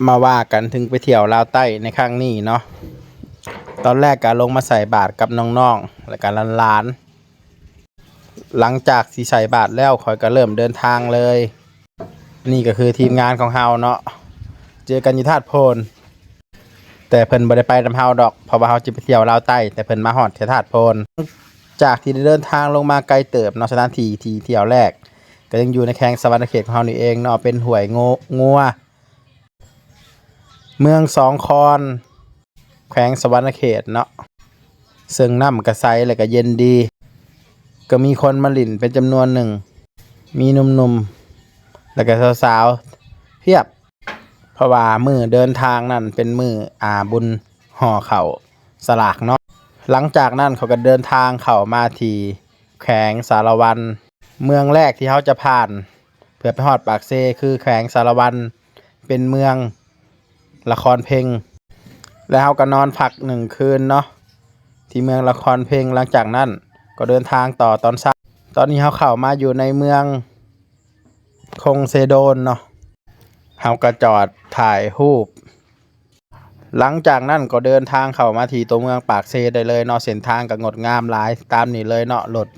มาว่ากันถึงไปเที่ยวลาวใต้ในครั้งนี้เนาะตอนแรกก็ลงมาใส่บาตรกับน้องๆและก็หลานๆหลังจากที่ใส่บาตรแล้วข่อยก็เริ่มเดินทางเลยนี่ก็คือทีมงานของเฮาเนาะเจอกันอยู่ธาตุโพนแต่เพิ่นบ่ได้ไปนำเฮาดอกเพราะว่าเฮาจะไปเที่ยวลาวใต้แต่เพิ่นมาฮอดที่ธาตุโพนจากที่ได้เดินทางลงมาไกลเติบเนาะสถานที่ที่เที่ยวแรกก็ยังอยู่ในแข้งสวรรณเขตของเฮานี่เองเนาะเป็นห้วยงัวเมืองสองคอนแขวงสวรรณเขตเนาะซึ่งน้ำก็ใสและก็เย็นดีก็มีคนมาหลิ่นเป็นจำนวนหนึ่งมีหนุ่มๆแล้วก็สาวๆเพียบเพราะว่ามื้อเดินทางนั่นเป็นมื้อบุญห่อข้าวสลากเนาะหลังจากนั้นเขาก็เดินทางเข้ามาที่แขวงสารวันเมืองแรกที่เขาจะผ่านเพื่อไปฮอดปากเซคือแขวงสารวันเป็นเมืองละครเพ็งแล้วเขาก็นอนพัก1 คืนเนาะที่เมืองละครเพ็งหลังจากนั้นก็เดินทางต่อตอนเช้าตอนนี้เขาเข้ามาอยู่ในเมืองคงเซโดนเนาะเขาก็จอดถ่ายรูปหลังจากนั้นก็เดินทางเข้ามาที่ตัวเมืองปากเซได้เลยเนาะเส้นทางก็งดงามหลายตามนี่เลยเนาะรถ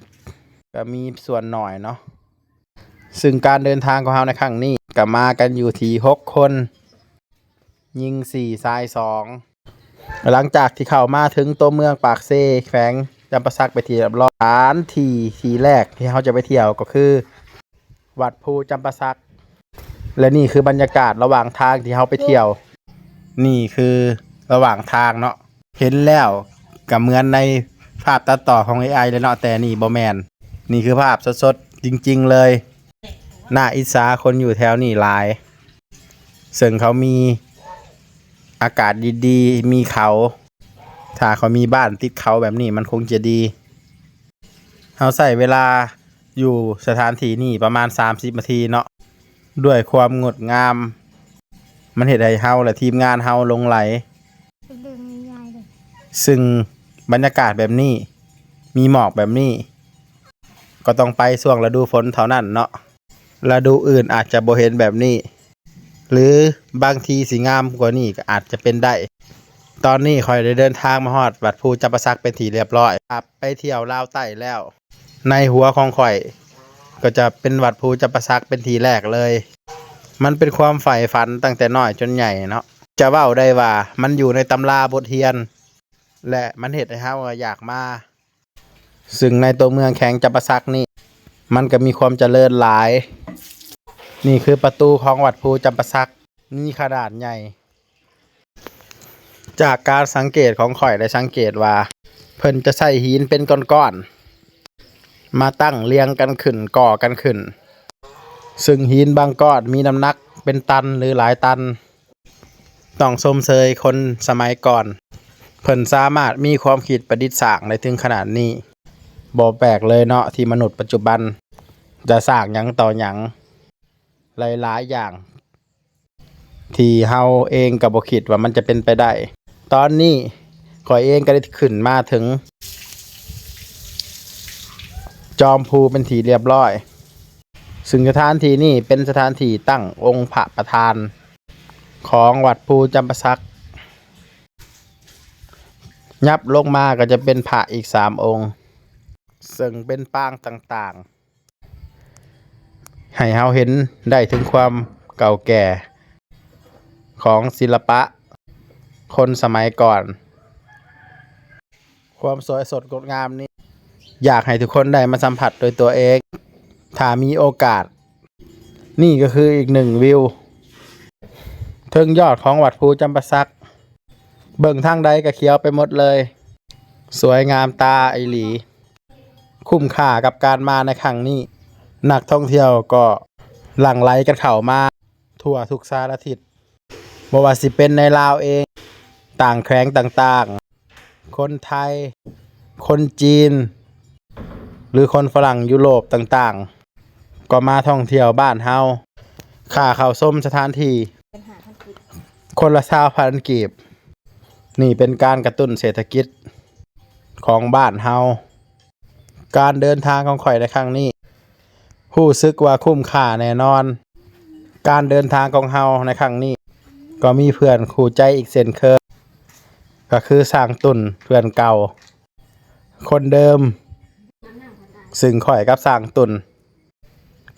ก็มีส่วนหน่อยเนาะซึ่งการเดินทางของเราในครั้งนี้ก็มากันอยู่ที่6 คนยิง4ชาย2หลังจากที่เข้ามาถึงตัวเมืองปากเซแขวงจำปาสักไปที่เรียบร้อยสถานที่แรกที่เขาจะไปเที่ยวก็คือวัดภูจำปาสักและนี่คือบรรยากาศระหว่างทางที่เขาไปเที่ยวนี่คือระหว่างทางเนาะเห็นแล้วก็เหมือนในภาพตัดต่อของ AI เลยเนาะแต่นี่บ่แมนนี่คือภาพสดๆจริงๆเลยน่าอิจฉาคนอยู่แถวนี่หลายซึ่งเขามีอากาศดีๆมีเขาถ้าเขามีบ้านติดเขาแบบนี้มันคงจะดีเขาใส่เวลาอยู่สถานที่นี่ประมาณ30 นาทีเนาะด้วยความงดงามมันเฮ็ดให้เฮาและทีมงานเฮาหลงไหลซึ่งบรรยากาศแบบนี้มีหมอกแบบนี้ก็ต้องไปช่วงฤดูฝนเท่านั้นเนาะฤดูอื่นอาจจะบ่เห็นแบบนี้หรือบางทีสิงามกว่านี้ก็อาจจะเป็นได้ตอนนี้ข่อยได้เดินทางมาฮอดวัดภูจำปาสักเป็นที่เรียบร้อยครับไปเที่ยวลาวใต้แล้วในหัวของข่อยก็จะเป็นวัดภูจำปาสักเป็นที่แรกเลยมันเป็นความใฝ่ฝันตั้งแต่น้อยจนใหญ่เนาะจะเว้าได้ว่ามันอยู่ในตำราบทเรียนและมันเฮ็ดให้เฮาอยากมาซึ่งในตัวเมืองแขวงจำปาสักนี่มันก็มีความเจริญหลายนี่คือประตูของวัดภูจำปาสักนี่ขนาดใหญ่จากการสังเกตของข่อยได้สังเกตว่าเพิ่นจะใส่หินเป็นก้อนๆมาตั้งเรียงกันขึ้นก่อกันขึ้นซึ่งหินบางก้อนมีน้ำหนักเป็นตันหรือหลายตันต้องชมเชยคนสมัยก่อนเพิ่นสามารถมีความคิดประดิษฐ์สร้างได้ถึงขนาดนี้บ่แปลกเลยเนาะที่มนุษย์ปัจจุบันจะสร้างหยังต่อหยังหลายๆอย่างที่เฮาเองก็บ่คิดว่ามันจะเป็นไปได้ตอนนี้ข่อยเองก็ได้ขึ้นมาถึงจอมภูเป็นที่เรียบร้อยซึ่งสถานที่นี้เป็นสถานที่ตั้งองค์พระประธานของวัดภูจำปาสักยับลงมาก็จะเป็นพระอีก3 องค์ซึ่งเป็นปางต่างๆให้เฮาเห็นได้ถึงความเก่าแก่ของศิลปะคนสมัยก่อนความสวยสดงดงามนี้อยากให้ทุกคนได้มาสัมผัสโดยตัวเองถ้ามีโอกาสนี่ก็คืออีก1 วิวเทิงยอดของวัดภูจำปาสักเบิ่งทางใดก็เขียวไปหมดเลยสวยงามตาไอหลีคุ้มค่ากับการมาในครั้งนี้นักท่องเที่ยวก็หลั่งไหลกันเข้ามาทั่วทุกสารทิศบ่ว่าสิเป็นในลาวเองต่างแขวงต่างๆคนไทยคนจีนหรือคนฝรั่งยุโรปต่างๆก็มาท่องเที่ยวบ้านเฮาค่าเข้าชมสถานที่คนละ20,000 กีบนี่เป็นการกระตุ้นเศรษฐกิจของบ้านเฮาการเดินทางของข่อยในครั้งนี้รู้สึกว่าคุ้มค่าแน่นอนการเดินทางของเฮาในครั้งนี้ ก็มีเพื่อนคู่ใจอีกเช่นเคยก็คือสร้างตุ่นเพื่อนเก่าคนเดิมซึ่งข่อยกับสร้างตุ่น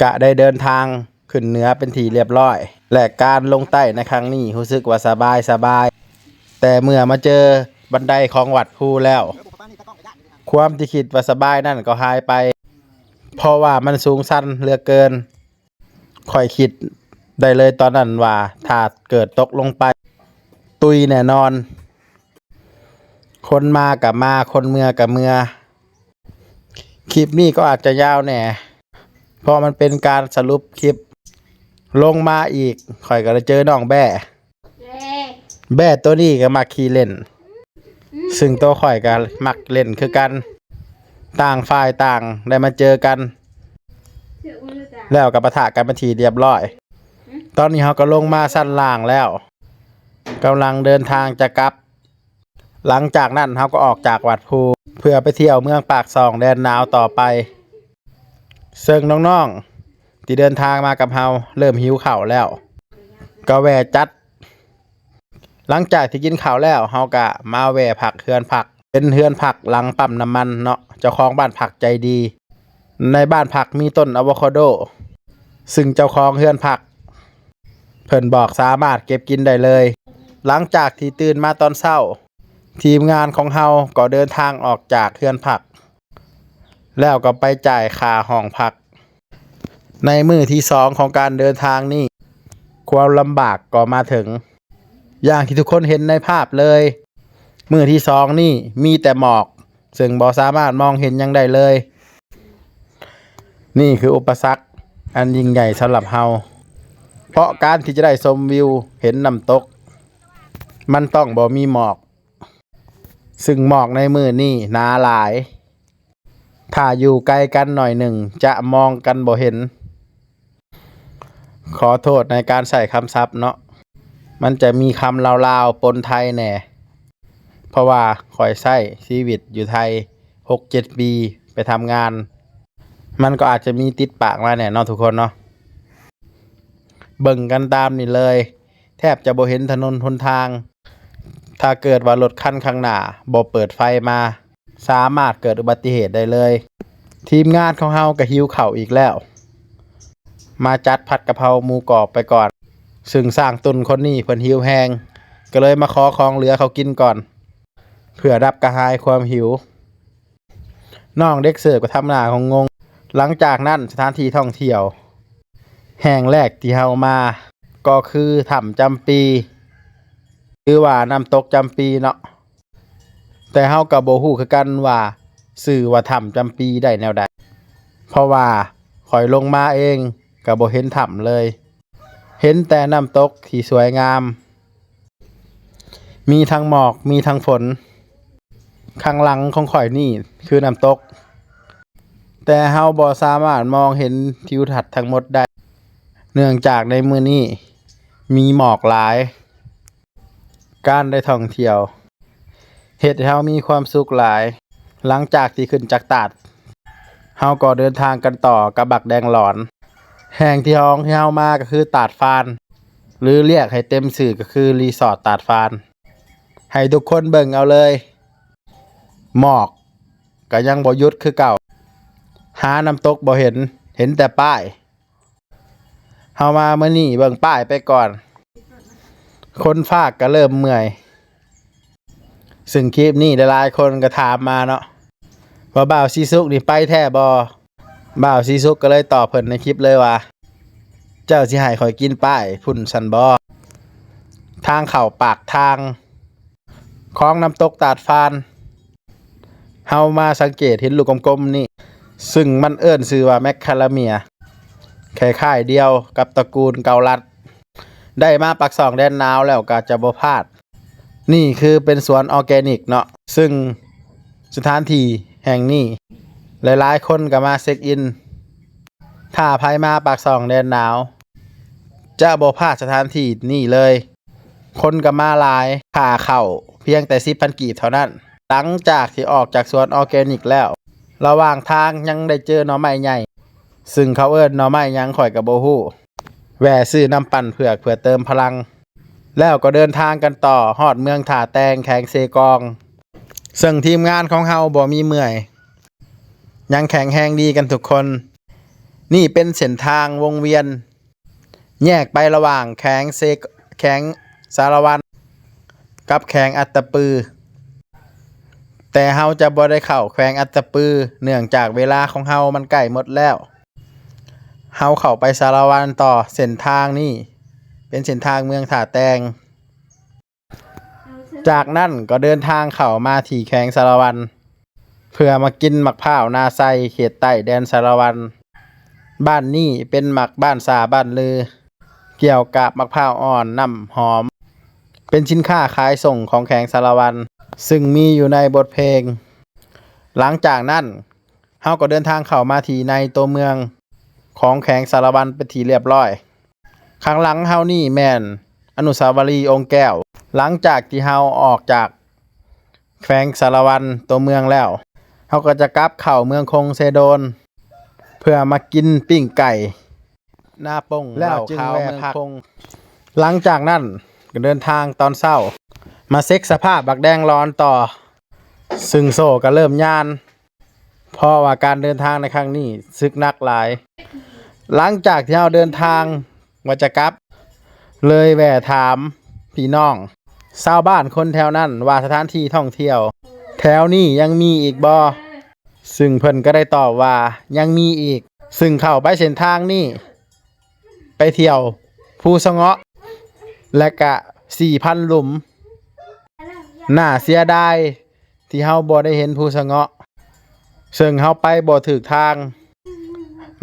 กะได้เดินทางขึ้นเหนือเป็นที่เรียบร้อยและการลงใต้ในครั้งนี้รู้สึกว่าสบายแต่เมื่อมาเจอบันไดของวัดภูแล้วความที่คิดว่าสบายนั่นก็หายไปเพราะว่ามันสูงชันเหลือเกินข่อยคิดได้เลยตอนนั้นว่าถ้าเกิดตกลงไปตุยแน่นอนคนมากับมาคนเมือกับเมือคลิปนี้ก็อาจจะยาวแหน่เพราะมันเป็นการสรุปคลิปลงมาอีกข่อยก็ได้เจอน้องแบ่ตัวนี้ก็มักขี่เล่นซึ่งตัวข่อยก็มักเล่นคือกันต่างฝ่ายต่างได้มาเจอกันแล้วก็ปะทะกันเป็นทีเรียบร้อยตอนนี้เขาก็ลงมาสั้นล่างแล้วกำลังเดินทางจะกลับหลังจากนั้นเขาก็ออกจากวัดภูเพื่อไปเที่ยวเมืองปากซองแดนหนาวต่อไปซึ่งน้องๆที่เดินทางมากับเฮาเริ่มหิวข้าวแล้วก็แวะจัดหลังจากที่กินข้าวแล้วเฮาก็มาแวะผักเฮือนผักเป็นเฮือนผักหลังปั๊มน้ำมันเนาะเจ้าของบ้านผักใจดีในบ้านผักมีต้นอะโวคาโดซึ่งเจ้าของเฮือนผักเพิ่นบอกสามารถเก็บกินได้เลยหลังจากที่ตื่นมาตอนเช้าทีมงานของเฮาก็เดินทางออกจากเฮือนผักแล้วก็ไปจ่ายค่าห้องพักในมื้อที่2ของการเดินทางนี่ความลำบากก็มาถึงอย่างที่ทุกคนเห็นในภาพเลยมื้อที่2นี่มีแต่หมอกซึ่งบ่สามารถมองเห็นหยังได้เลยนี่คืออุปสรรคอันยิ่งใหญ่สำหรับเฮาเพราะการที่จะได้ชมวิวเห็นน้ำตกมันต้องบ่มีหมอกซึ่งหมอกในมื้อนี้หนาหลายถ้าอยู่ไกลกันหน่อยหนึ่งจะมองกันบ่เห็นขอโทษในการใส่คำศัพท์เนาะมันจะมีคำลาวๆปนไทยแหน่เพราะว่าข่อยใช้ชีวิตอยู่ไทย 6-7 ปีไปทำงานมันก็อาจจะมีติดปากมาแหน่เนาะทุกคนเนาะเบิ่งกันตามนี่เลยแทบจะบ่เห็นถนนหนทางถ้าเกิดว่ารถคันข้างหน้าบ่เปิดไฟมาสามารถเกิดอุบัติเหตุได้เลยทีมงานของเฮาก็หิวข้าวอีกแล้วมาจัดผัดกะเพราหมูกรอบไปก่อนซึ่งสร้างตุนคนนี้เพิ่นหิวแฮงก็เลยมาขอของเหลือเขากินก่อนเพื่อดับกระหายความหิวน้องเด็กเสิร์ฟก็ทำหน้าของงงหลังจากนั้นสถานที่ท่องเที่ยวแห่งแรกที่เฮามาก็คือถ้ำจำปีหรือว่าน้ำตกจำปีเนาะแต่เฮาก็บ่ฮู้คือกันว่าชื่อว่าถ้ำจำปีได้แนวใดเพราะว่าข่อยลงมาเองก็บ่เห็นถ้ำเลยเห็นแต่น้ำตกที่สวยงามมีทั้งหมอกมีทั้งฝนข้างหลังของข่อยนี่คือน้ำตกแต่เฮาบ่สามารถมองเห็นทิวทัศน์ทั้งหมดได้เนื่องจากในมื้อนี้มีหมอกหลายการได้ท่องเที่ยวเฮ็ดให้เฮามีความสุขหลายหลังจากที่ขึ้นจากตาดเฮาก็เดินทางกันต่อกับบักแดงหลอนแห่งที่เฮามาก็คือตาดฟานหรือเรียกให้เต็มชื่อก็คือรีสอร์ทตาดฟานให้ทุกคนเบิ่งเอาเลยหมอกก็ยังบ่หยุดคือเก่าหาน้ำตกบ่เห็นแต่ป้ายเฮามามื้อนี้เบิ่งป้ายไปก่อนคนภาคก็เริ่มเมื่อยซึ่งคลิปนี้หลายๆคนก็ถามมาเนาะว่าบ่าวซีซุกนี่ไปแท้บ่บ่าวซีซุกก็เลยตอบเพิ่นในคลิปเลยว่าเจ้าสิให้ข่อยกินป้ายพุ่นซันบ่ทางเข้าปากทางของน้ำตกตาดฟานเฮามาสังเกตเห็นลูกกลมๆนี่ซึ่งมันเอิ้นชื่อว่าแมคคาลาเมียคล้ายๆเดียวกับตระกูลเกาลัดได้มาปากซองแดนหนาวแล้วก็จะบ่พลาดนี่คือเป็นสวนออร์แกนิกเนาะซึ่งสถานที่แห่งนี้หลายๆคนก็มาเช็คอินถ้าใครมาปากซองแดนหนาวจะบ่พลาดสถานที่นี่เลยคนก็มาหลายค่าเข้าเพียงแต่ 10,000 กีบเท่านั้นหลังจากที่ออกจากสวนออร์แกนิกแล้วระหว่างทางยังได้เจอหน่อไม้ใหญ่ซึ่งเขาเอิ้นหน่อไม้หยังข่อยก็บ่ฮู้แวะซื้อน้ำปั่นเผือกเพื่อเติมพลัง แล้วก็เดินทางกันต่อฮอดเมืองท่าแตงแขวงเซกองซึ่งทีมงานของเฮาบ่มีเมื่อยยังแข็งแรงดีกันทุกคนนี่เป็นเส้นทางวงเวียนแยกไประหว่างแขวงสารวันกับแขวงอัตตปือแต่เฮาจะบ่ได้เข้าแขวงอัตตปือเนื่องจากเวลาของเฮามันใกล้หมดแล้วเฮาเข้าไปสารวันต่อเส้นทางนี่เป็นเส้นทางเมืองท่าแตงจากนั้นก็เดินทางเข้ามาที่แขวงสารวันเพื่อมากินมะพร้าวนาไซเขตใต้แดนสารวันบ้านนี้เป็นหมักบ้านสาบ้านลือเกี่ยวกับมะพร้าวอ่อนน้ำหอมเป็นสินค้าขายส่งของแขวงสารวันซึ่งมีอยู่ในบทเพลงหลังจากนั้นเฮาก็เดินทางเข้ามาที่ในตัวเมืองของแขวงสารวันเป็นที่เรียบร้อยข้างหลังเฮานี่แม่นอนุสาวรีย์องค์แก้วหลังจากที่เฮาออกจากแขวงสารวันตัวเมืองแล้วเฮาก็จะกลับเข้าเมืองคงเซโดนเพื่อมากินปิ้งไก่หน้าป่งแล้วจึงแวะพักหลังจากนั้นก็เดินทางตอนเช้ามาเซ็กสภาพบักแดงร้อนต่อซึ่งโซ่ก็เริ่มย่านเพราะว่าการเดินทางในครั้งนี้ซึกนักหลายหลังจากที่เราเดินทางว่าจะกลับเลยแวะถามพี่น้องชาวบ้านคนแถวนั้นว่าสถานที่ท่องเที่ยวแถวนี้ยังมีอีกบ่ซึ่งเพิ่นก็ได้ตอบว่ายังมีอีกซึ่งเข้าไปเส้นทางนี้ไปเที่ยวภูสะเงาะและก็ 4,000 หลุมน่าเสียดายที่เฮาบ่ได้เห็นภูสะเงาะซึ่งเฮาไปบ่ถูกทาง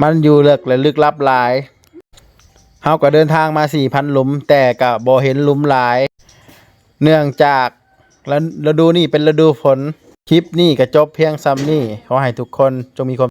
มันอยู่ลึกและลึกลับหลายเฮาก็เดินทางมา 4,000 หลุมแต่ก็บ่เห็นหลุมหลายเนื่องจากฤดูนี้เป็นฤดูฝนคลิปนี้ก็จบเพียงซ้ำนี้ขอให้ทุกคนจงมีความ